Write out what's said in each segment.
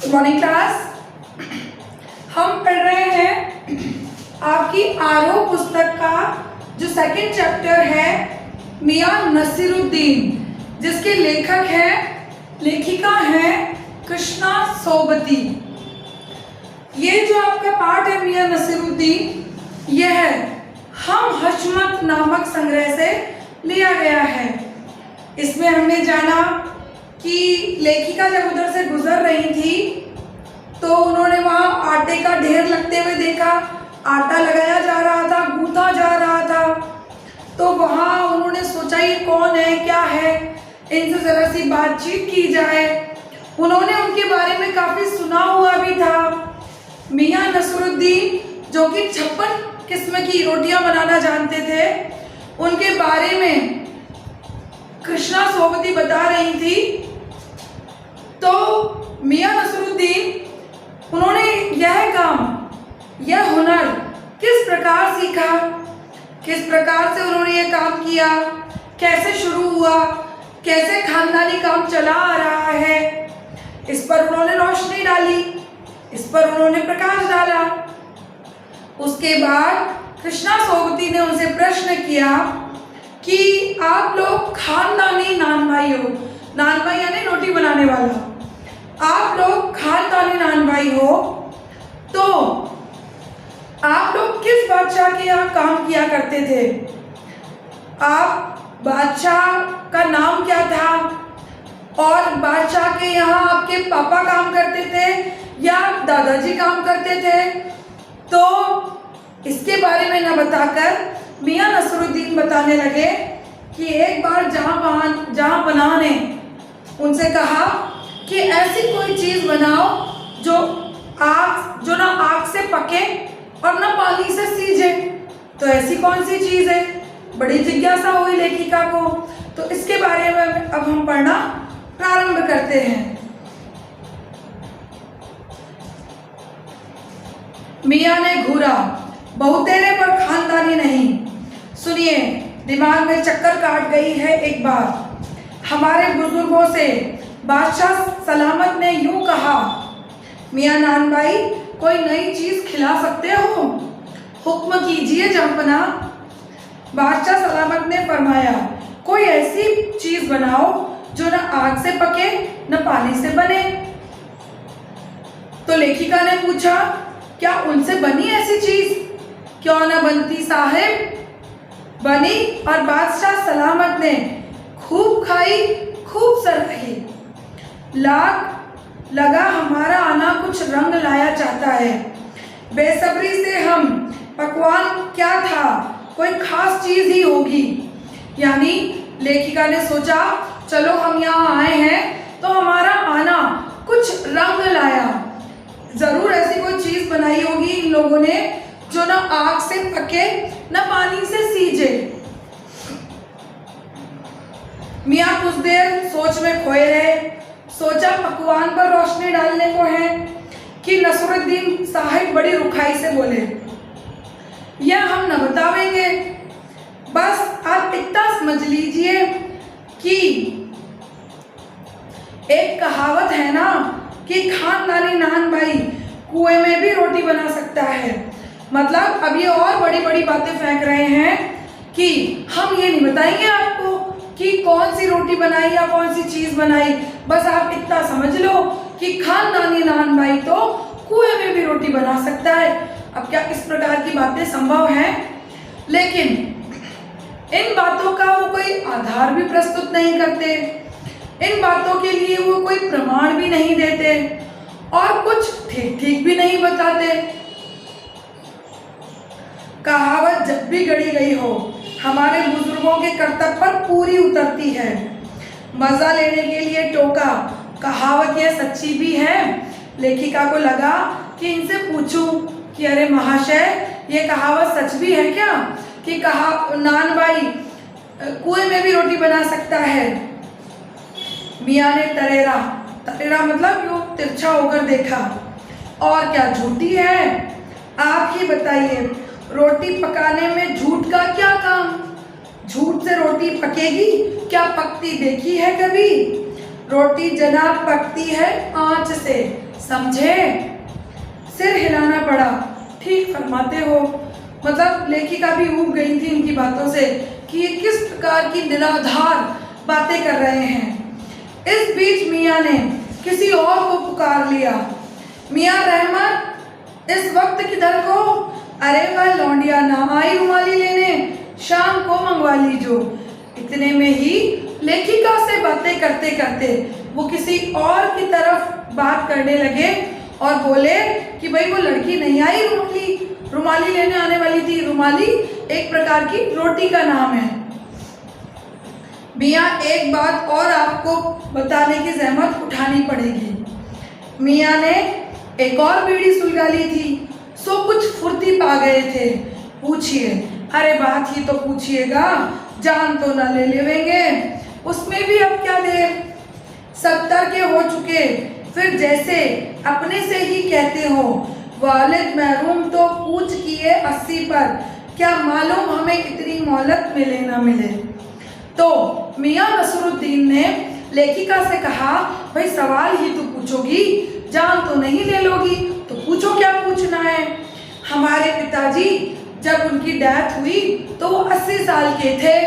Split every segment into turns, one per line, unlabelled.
Good morning class. हम पढ़ रहे हैं आपकी आरोह पुस्तक का जो सेकंड चैप्टर है मियां नसीरुद्दीन, जिसके लेखिका हैं कृष्णा सोबती। ये जो आपका पाठ है मियां नसीरुद्दीन, यह हम हशमत नामक संग्रह से लिया गया है। इसमें हमने जाना कि लेखिका जब उधर से गुजर रही थी तो उन्होंने वहाँ आटे का ढेर लगते हुए देखा। आटा लगाया जा रहा था, गूंथा जा रहा था। तो वहाँ उन्होंने सोचा ये कौन है, क्या है, इनसे ज़रा सी बातचीत की जाए। उन्होंने उनके बारे में काफ़ी सुना हुआ भी था। मियां नसीरुद्दीन जो कि 56 किस्म की रोटियां बनाना जानते थे, उनके बारे में कृष्णा सोबती बता रही थी। तो मियां नसीरुद्दीन उन्होंने यह हुनर किस प्रकार सीखा, किस प्रकार से उन्होंने ये काम किया, कैसे शुरू हुआ, कैसे खानदानी काम चला आ रहा है, इस पर उन्होंने रोशनी डाली, इस पर उन्होंने प्रकाश डाला। उसके बाद कृष्णा सोबती ने उनसे प्रश्न किया कि आप लोग खानदानी नानभाई हो। नानभाई यानी रोटी बनाने वाला। आप लोग खानदानी नानभाई हो, तो आप लोग किस बादशाह के यहाँ काम किया करते थे? आप बादशाह का नाम क्या था? और बादशाह के यहाँ आपके पापा काम करते थे या दादाजी काम करते थे? तो इसके बारे में न बताकर मियां नसीरुद्दीन बताने लगे कि एक बार जहांपनाह ने उनसे कहा कि ऐसी कोई चीज़ बनाओ जो ना आग से पके और ना पानी से सीजे। तो ऐसी कौन सी चीज़ है? बड़ी जिज्ञासा हुई लेखिका को। तो इसके बारे में अब हम पढ़ना प्रारंभ करते हैं। मियां ने घूरा, बहुतेरे पर खानदानी नहीं। सुनिए, दिमाग में चक्कर काट गई है एक बार। हमारे बुजुर्गों से बादशाह सलामत ने यूं कहा, मियां नानभाई कोई नई चीज़ खिला सकते हो? हुक्म कीजिए जहांपनाह। बादशाह सलामत ने फरमाया, कोई ऐसी चीज़ बनाओ जो न आग से पके न पानी से बने। तो लेखिका ने पूछा, क्या उनसे बनी ऐसी चीज़? क्यों न बनती साहिब। बनी और बादशाह सलामत ने खूब खाई, खूब सराही। लगा हमारा आना कुछ रंग लाया चाहता है। बेसब्री से हम पकवान क्या था, कोई खास चीज़ ही होगी। यानी लेखिका ने सोचा, चलो हम यहाँ आए हैं तो हमारा आना कुछ रंग लाया। ज़रूर ऐसी कोई चीज़ बनाई होगी इन लोगों ने जो ना आग से पके न पानी से सीजे। मियाँ कुछ देर सोच में खोए रहे। सोचा पकवान पर रोशनी डालने को है कि नसीरुद्दीन साहिब बड़ी रुखाई से बोले, यह हम न बतावेंगे, बस आप इतना समझ लीजिए कि एक कहावत है ना कि खानदानी नानभाई कुएं में भी रोटी बना सकता है। मतलब अब ये और बड़ी बड़ी बातें फेंक रहे हैं कि हम ये नहीं बताएंगे आपको कि कौन सी रोटी बनाई या कौन सी चीज़ बनाई, बस आप इतना समझ लो कि खानदानी नानभाई तो कुएं में भी रोटी बना सकता है। अब क्या इस प्रकार की बातें संभव हैं? लेकिन इन बातों का वो कोई आधार भी प्रस्तुत नहीं करते, इन बातों के लिए वो कोई प्रमाण भी नहीं देते और कुछ ठीक भी नहीं बताते। कहावत जब भी गढ़ी गई हो, हमारे बुजुर्गों के कर्तव्य पर पूरी उतरती है। मजा लेने के लिए टोका, कहावत यह सच्ची भी है। लेखिका को लगा कि इनसे पूछूं कि अरे महाशय, ये कहावत सच भी है क्या कि नानभाई कुएं में भी रोटी बना सकता है? मियाँ ने तरेरा मतलब यूं तिरछा होकर देखा, और क्या झूठी है? आप ही बताइए, रोटी पकाने में झूठ का क्या काम? झूठ से रोटी पकेगी क्या? पकती देखी है कभी? रोटी जनाब पकती है आंच से, समझे? सिर हिलाना पड़ा। ठीक फरमाते हो। मतलब लेखिका भी ऊब गई थी इनकी बातों से कि ये किस प्रकार की निराधार बातें कर रहे हैं। इस बीच मियाँ ने किसी और को पुकार लिया। मियाँ रहमत, इस वक्त किधर को? अरे वह लौंडिया ना आई रुमाली लेने, शाम को मंगवा लीजो। इतने में ही लेखिका से बातें करते करते वो किसी और की तरफ बात करने लगे और बोले कि भाई वो लड़की नहीं आई, रुमाली लेने आने वाली थी। रुमाली एक प्रकार की रोटी का नाम है। मियाँ एक बात और आपको बताने की जहमत उठानी पड़ेगी। मियाँ ने एक और बीड़ी सुलगा ली थी, सो कुछ फुर्ती पा गए थे। पूछिए। अरे बात ही तो पूछिएगा, जान तो न ले लेवेंगे, उसमें भी अब क्या देर। 70 के हो चुके, फिर जैसे अपने से ही कहते हो, वालिद महरूम तो पूछ किए 80 पर, क्या मालूम हमें इतनी मोहलत मिले ना मिले। तो मियाँ नसरुद्दीन ने लेखिका से कहा, भाई सवाल ही तो पूछोगी, जान तो नहीं ले लोगी तो पूछो क्या पूछना है। हमारे पिताजी जब उनकी डेथ हुई तो वो 80 साल के थे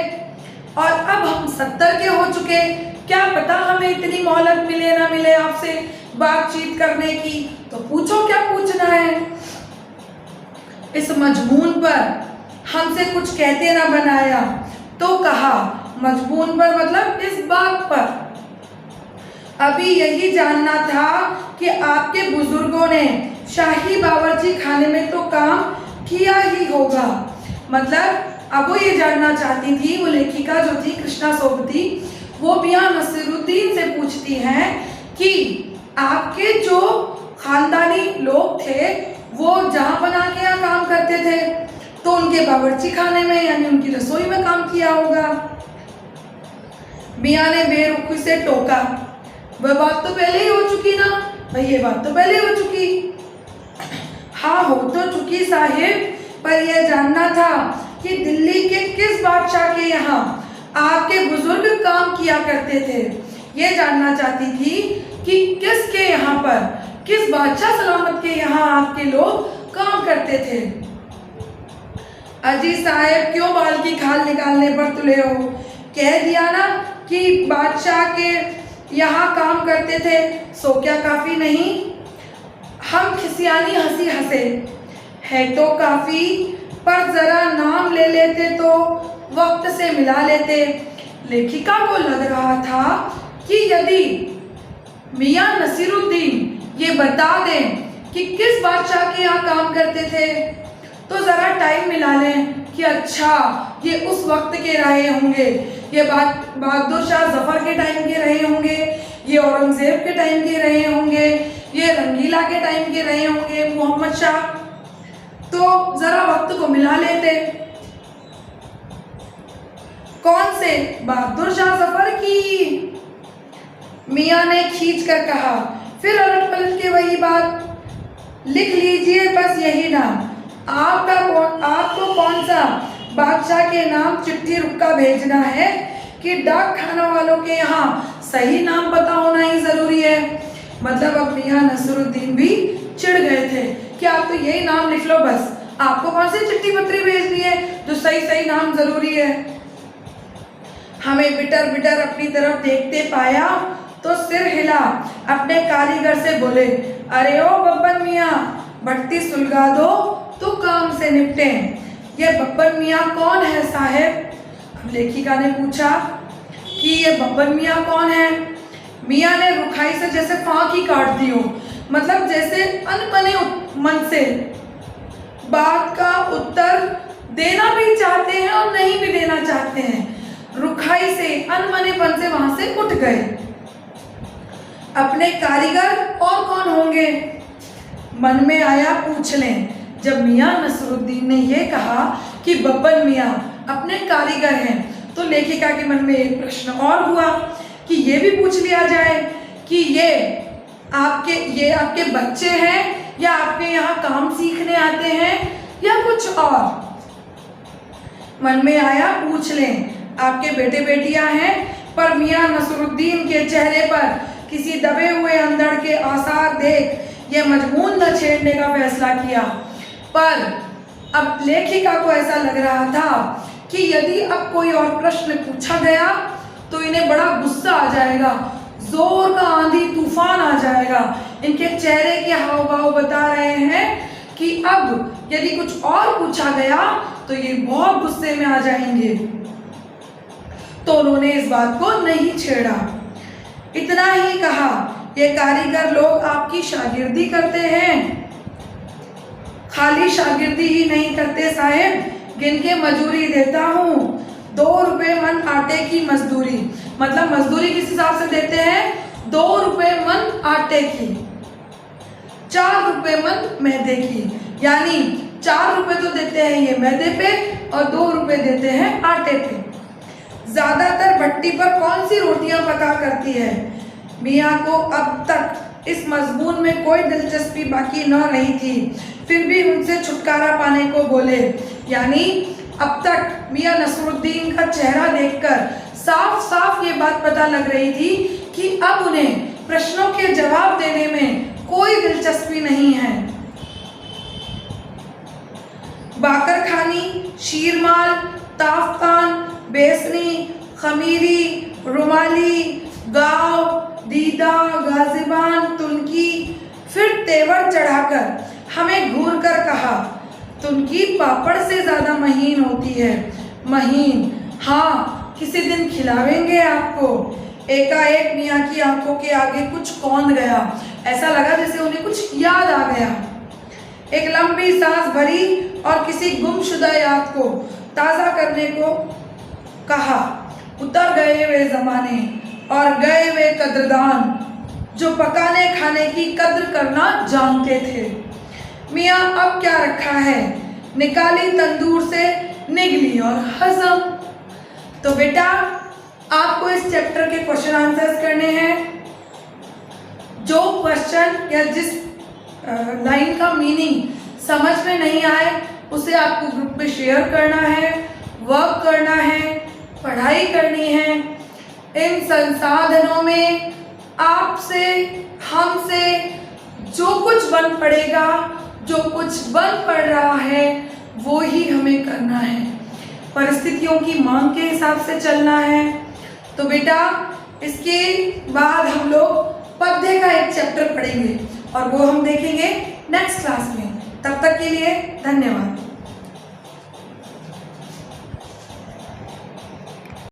और अब हम 70 के हो चुके, क्या पता हमें इतनी मोहलत मिले ना मिले आपसे बातचीत करने की, तो पूछो क्या पूछना है। इस मजमून पर हमसे कुछ कहते ना बनाया, तो कहा मजमून पर मतलब इस बात पर। अभी यही जानना था कि आपके बुजुर्गों ने शाही बावर्ची खाने में तो काम किया ही होगा। मतलब अब वो ये जानना चाहती थी, वो लेखिका जो थी कृष्णा सोबती, वो मियाँ नसीरुद्दीन से पूछती हैं कि आपके जो खानदानी लोग थे वो जहाँ बना के यहाँ काम करते थे तो उनके बावर्ची खाने में यानी उनकी रसोई में काम किया होगा। मियाँ ने बेरुखी से टोका, वह बात तो पहले ही हो चुकी ना भाई, ये बात तो पहले हो चुकी। हाँ हो तो चुकी साहिब, पर यह जानना था कि दिल्ली के किस बादशाह के यहाँ आपके बुजुर्ग काम किया करते थे। ये जानना चाहती थी कि किसके यहाँ पर, किस बादशाह सलामत के यहाँ आपके लोग काम करते थे। अजी साहब क्यों बाल की खाल निकालने पर तुले हो? कह दिया ना कि बादशाह के यहाँ काम करते थे, सो क्या काफ़ी नहीं? हम खिसियानी हंसी हंसे। है तो काफ़ी, पर ज़रा नाम ले लेते तो वक्त से मिला लेते। लेखिका को लग रहा था कि यदि मियाँ नसीरुद्दीन ये बता दें कि किस बादशाह के यहाँ काम करते थे तो ज़रा टाइम मिला लें कि अच्छा ये उस वक्त के रहे होंगे, ये बहादुर शाह जफर के टाइम के रहे होंगे, ये औरंगजेब के टाइम के रहे होंगे, ये रंगीला के टाइम के रहे होंगे, मोहम्मद शाह, तो ज़रा वक्त को मिला लेते। कौन से? बहादुर शाह जफर की। मियाँ ने खींच कर कहा। फिर अलट पलट के वही बात, लिख लीजिए बस यही नाम। आपको कौन सा बादशाह के नाम चिट्ठी रुक्का भेजना है कि डाक खाना वालों के यहाँ सही नाम पता होना ही ज़रूरी है। मतलब अब मियाँ नसरुद्दीन भी चिढ़ गए थे कि आप तो यही नाम लिख लो बस, आपको कौन सी चिट्ठी पत्री भेजनी है जो सही सही नाम ज़रूरी है। हमें बिटर बिटर अपनी तरफ देखते पाया तो सिर हिला, अपने कारीगर से बोले, अरे ओ बब्बन मियाँ, भट्टी सुलगा दो तो काम से निपटें। ये बब्बन मियाँ कौन है साहब? अब लेखिका ने पूछा कि ये बब्बन मियाँ कौन है। मियाँ ने रुखाई से जैसे फांक ही काट दी हो, मतलब जैसे अनबने मन से बात का उत्तर देना भी चाहते हैं और नहीं भी देना चाहते हैं। रुखाई से अनबनेपन से वहां से उठ गए। अपने कारीगर और कौन होंगे? मन में आया पूछ लें। जब मियाँ नसरुद्दीन ने यह कहा कि बब्बन मियाँ अपने कारीगर हैं तो लेखिका के मन में एक प्रश्न और हुआ कि ये भी पूछ लिया जाए कि ये आपके बच्चे हैं या आपके यहाँ काम सीखने आते हैं या कुछ और। मन में आया पूछ लें, आपके बेटे बेटियां हैं, पर मियाँ नसरुद्दीन के चेहरे पर किसी दबे हुए अंधड़ के आसार देख यह मजमून न छेड़ने का फैसला किया। पर अब लेखिका को ऐसा लग रहा था कि यदि अब कोई और प्रश्न पूछा गया तो इन्हें बड़ा गुस्सा आ जाएगा, जोर का आंधी तूफान आ जाएगा। इनके चेहरे के हाव भाव बता रहे हैं कि अब यदि कुछ और पूछा गया तो ये बहुत गुस्से में आ जाएंगे। तो उन्होंने इस बात को नहीं छेड़ा, इतना ही कहा, ये कारीगर लोग आपकी शागिर्दी करते हैं। खाली शागिर्दी ही नहीं करते साहेब, गिन के मजूरी देता हूँ। 2 रुपए मन आटे की मजदूरी, मतलब मजदूरी किस हिसाब से देते हैं? 2 रुपए मन आटे की, 4 रुपए मन मैदे की। यानी 4 रुपए तो देते हैं ये मैदे पे और 2 रुपए देते हैं आटे पे। ज्यादातर भट्टी पर कौन सी रोटियां पका करती है? मियाँ को अब तक इस मजमून में कोई दिलचस्पी बाकी न रही थी, फिर भी उनसे छुटकारा पाने को बोले। यानी अब तक मियाँ नसरुद्दीन का चेहरा देखकर साफ साफ ये बात पता लग रही थी कि अब उन्हें प्रश्नों के जवाब देने में कोई दिलचस्पी नहीं है। बाकरखानी, शीरमाल, ताफ्तान, बेसनी, खमीरी, रुमाली, गाँव, दीदा, गाजिबान, तुनकी, फिर तेवर चढ़ाकर हमें घूर कर कहा, तुनकी पापड़ से ज्यादा महीन होती है। महीन? हाँ, किसी दिन खिलावेंगे आपको। एकाएक मियाँ की आंखों के आगे कुछ कौंध गया, ऐसा लगा जैसे उन्हें कुछ याद आ गया। एक लंबी सांस भरी और किसी गुमशुदा याद को ताज़ा करने को कहा। उतर गए वे ज़माने और गए वे कद्रदान जो पकाने खाने की कद्र करना जानते थे। मियाँ अब क्या रखा है, निकाली तंदूर से निगली और हजम। तो बेटा आपको इस चैप्टर के क्वेश्चन आंसर्स करने हैं। जो क्वेश्चन या जिस लाइन का मीनिंग समझ में नहीं आए उसे आपको ग्रुप में शेयर करना है, वर्क करना है, पढ़ाई करनी है। इन संसाधनों में आपसे, हमसे जो कुछ बन पड़ेगा, जो कुछ बन पड़ रहा है वो ही हमें करना है। परिस्थितियों की मांग के हिसाब से चलना है। तो बेटा इसके बाद हम लोग पद्य का एक चैप्टर पढ़ेंगे और वो हम देखेंगे नेक्स्ट क्लास में। तब तक के लिए धन्यवाद।